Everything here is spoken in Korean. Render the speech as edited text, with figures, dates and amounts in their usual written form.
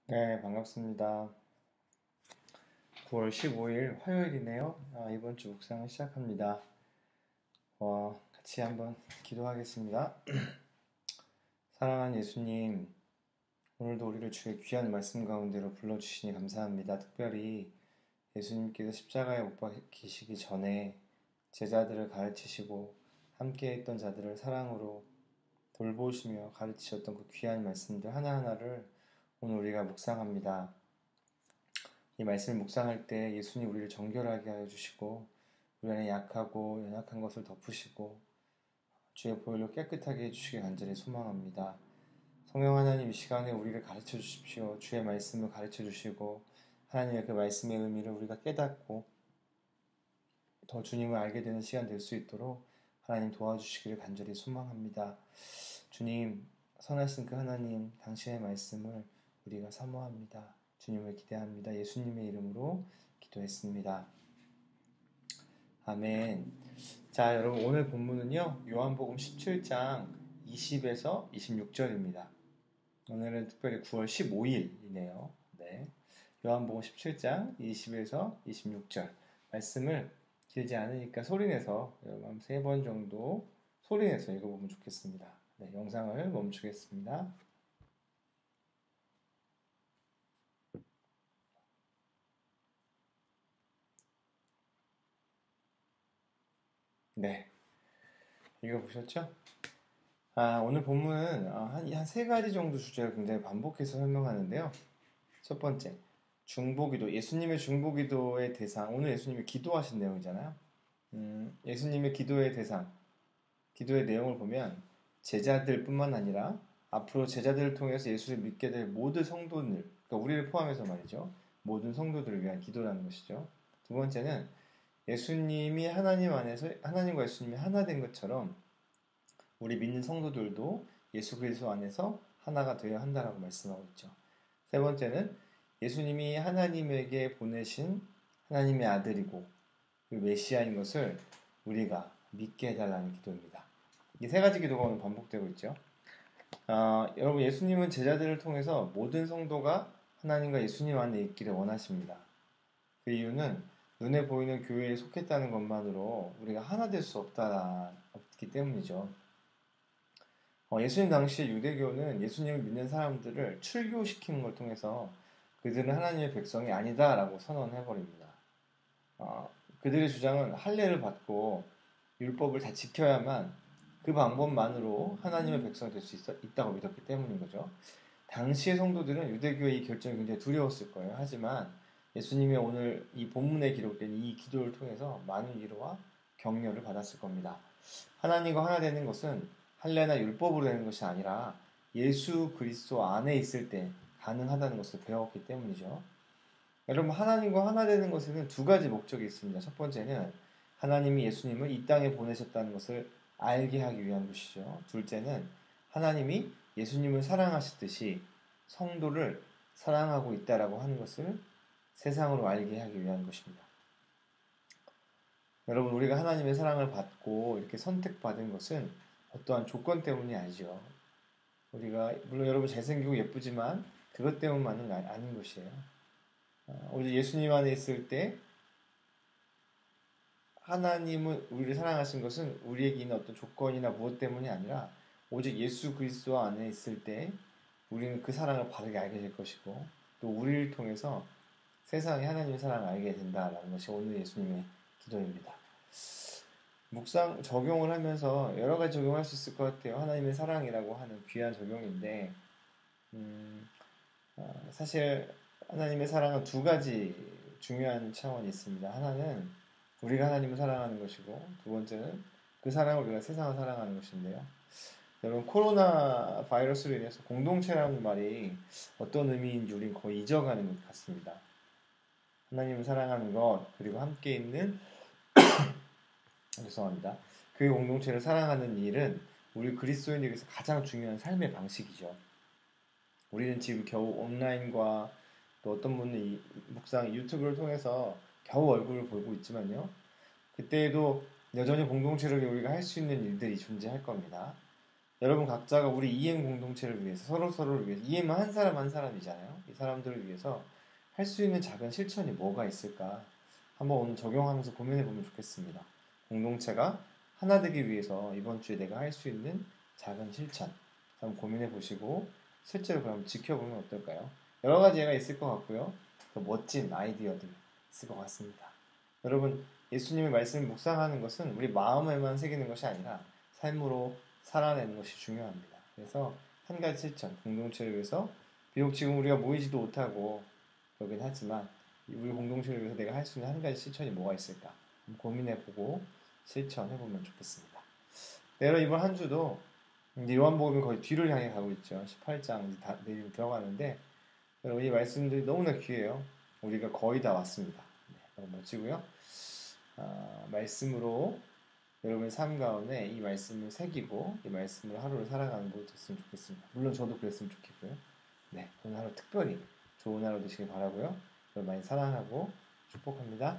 네, 반갑습니다. 9월 15일 화요일이네요. 이번 주 묵상을 시작합니다. 같이 한번 기도하겠습니다. 사랑하는 예수님, 오늘도 우리를 주의 귀한 말씀 가운데로 불러주시니 감사합니다. 특별히 예수님께서 십자가에 못 박히시기 전에 제자들을 가르치시고 함께 했던 자들을 사랑으로 돌보시며 가르치셨던 그 귀한 말씀들 하나하나를 오늘 우리가 묵상합니다. 이 말씀을 묵상할 때 예수님 우리를 정결하게 하여 주시고 우리 안에 약하고 연약한 것을 덮으시고 주의 보혈로 깨끗하게 해주시길 간절히 소망합니다. 성령 하나님, 이 시간에 우리를 가르쳐 주십시오. 주의 말씀을 가르쳐 주시고 하나님의 그 말씀의 의미를 우리가 깨닫고 더 주님을 알게 되는 시간 될 수 있도록 하나님 도와주시기를 간절히 소망합니다. 주님, 선하신 그 하나님, 당신의 말씀을 우리가 사모합니다. 주님을 기대합니다. 예수님의 이름으로 기도했습니다. 아멘. 자, 여러분, 오늘 본문은요, 요한복음 17장 20에서 26절입니다. 오늘은 특별히 9월 15일이네요. 네. 요한복음 17장 20에서 26절. 말씀을 길지 않으니까 소리내서 여러분 3번 정도 소리내서 읽어보면 좋겠습니다. 네, 영상을 멈추겠습니다. 네, 읽어보셨죠? 오늘 본문은 한 세 가지 정도 주제를 굉장히 반복해서 설명하는데요. 첫 번째, 중보기도, 예수님의 중보기도의 대상. 오늘 예수님이 기도하신 내용이잖아요. 예수님의 기도의 대상, 기도의 내용을 보면 제자들뿐만 아니라 앞으로 제자들을 통해서 예수를 믿게 될 모든 성도들, 그러니까 우리를 포함해서 말이죠. 모든 성도들을 위한 기도라는 것이죠. 두 번째는 예수님이 하나님 안에서 하나님과 예수님이 하나 된 것처럼 우리 믿는 성도들도 예수 그리스도 안에서 하나가 되어야 한다라고 말씀하고 있죠. 세 번째는 예수님이 하나님에게 보내신 하나님의 아들이고 그 메시아인 것을 우리가 믿게 해달라는 기도입니다. 이 세 가지 기도가 오늘 반복되고 있죠. 여러분, 예수님은 제자들을 통해서 모든 성도가 하나님과 예수님 안에 있기를 원하십니다. 그 이유는 눈에 보이는 교회에 속했다는 것만으로 우리가 하나 될 수 없기 때문이죠. 예수님 당시 유대교는 예수님을 믿는 사람들을 출교시키는 걸 통해서 그들은 하나님의 백성이 아니다라고 선언해버립니다. 그들의 주장은 할례를 받고 율법을 다 지켜야만 그 방법만으로 하나님의 백성이 될 수 있다고 믿었기 때문인 거죠. 당시의 성도들은 유대교의 이 결정이 굉장히 두려웠을 거예요. 하지만 예수님이 오늘 이 본문에 기록된 이 기도를 통해서 많은 위로와 격려를 받았을 겁니다. 하나님과 하나 되는 것은 할례나 율법으로 되는 것이 아니라 예수 그리스도 안에 있을 때 가능하다는 것을 배웠기 때문이죠. 여러분, 하나님과 하나 되는 것에는 두 가지 목적이 있습니다. 첫 번째는 하나님이 예수님을 이 땅에 보내셨다는 것을 알게 하기 위한 것이죠. 둘째는 하나님이 예수님을 사랑하시듯이 성도를 사랑하고 있다라고 하는 것을 세상으로 알게 하기 위한 것입니다. 여러분, 우리가 하나님의 사랑을 받고 이렇게 선택받은 것은 어떠한 조건 때문이 아니죠. 우리가 물론 여러분 잘생기고 예쁘지만 그것 때문만은 아닌 것이에요. 오직 예수님 안에 있을 때 하나님은 우리를 사랑하신 것은 우리에게 있는 어떤 조건이나 무엇 때문이 아니라 오직 예수 그리스도 안에 있을 때 우리는 그 사랑을 바르게 알게 될 것이고 또 우리를 통해서 세상에 하나님의 사랑을 알게 된다라는 것이 오늘 예수님의 기도입니다. 묵상 적용을 하면서 여러 가지 적용할 수 있을 것 같아요. 하나님의 사랑이라고 하는 귀한 적용인데 사실 하나님의 사랑은 두 가지 중요한 차원이 있습니다. 하나는 우리가 하나님을 사랑하는 것이고 두 번째는 그 사랑을 우리가 세상을 사랑하는 것인데요. 여러분, 코로나 바이러스로 인해서 공동체라는 말이 어떤 의미인지 우리는 거의 잊어가는 것 같습니다. 하나님을 사랑하는 것 그리고 함께 있는 죄송합니다. 그 공동체를 사랑하는 일은 우리 그리스도인에게서 가장 중요한 삶의 방식이죠. 우리는 지금 겨우 온라인과 또 어떤 분은 이 묵상 유튜브를 통해서 겨우 얼굴을 보고 있지만요. 그때에도 여전히 공동체를 우리가 할 수 있는 일들이 존재할 겁니다. 여러분 각자가 우리 EM 공동체를 위해서 서로를 위해서 EM은 한 사람 한 사람이잖아요. 이 사람들을 위해서 할 수 있는 작은 실천이 뭐가 있을까? 한번 오늘 적용하면서 고민해 보면 좋겠습니다. 공동체가 하나 되기 위해서 이번 주에 내가 할 수 있는 작은 실천 한번 고민해 보시고 실제로 그럼 지켜보면 어떨까요? 여러 가지 예가 있을 것 같고요. 더 멋진 아이디어들 있을 것 같습니다. 여러분 예수님의 말씀을 묵상하는 것은 우리 마음에만 새기는 것이 아니라 삶으로 살아내는 것이 중요합니다. 그래서 한 가지 실천, 공동체를 위해서 비록 지금 우리가 모이지도 못하고 그러긴 하지만 우리 공동체를 위해서 내가 할 수 있는 한 가지 실천이 뭐가 있을까 고민해보고 실천해보면 좋겠습니다. 네, 여러분 이번 한 주도 요한복음이 거의 뒤를 향해 가고 있죠. 18장 다 내일 들어가는데 여러분 이 말씀들이 너무나 귀해요. 우리가 거의 다 왔습니다. 네, 너무 멋지고요. 말씀으로 여러분의 삶 가운데 이 말씀을 새기고 이 말씀으로 하루를 살아가는 모습 됐으면 좋겠습니다. 물론 저도 그랬으면 좋겠고요. 네, 오늘 하루 특별히 좋은 하루 되시길 바라고요. 여러분 많이 사랑하고 축복합니다.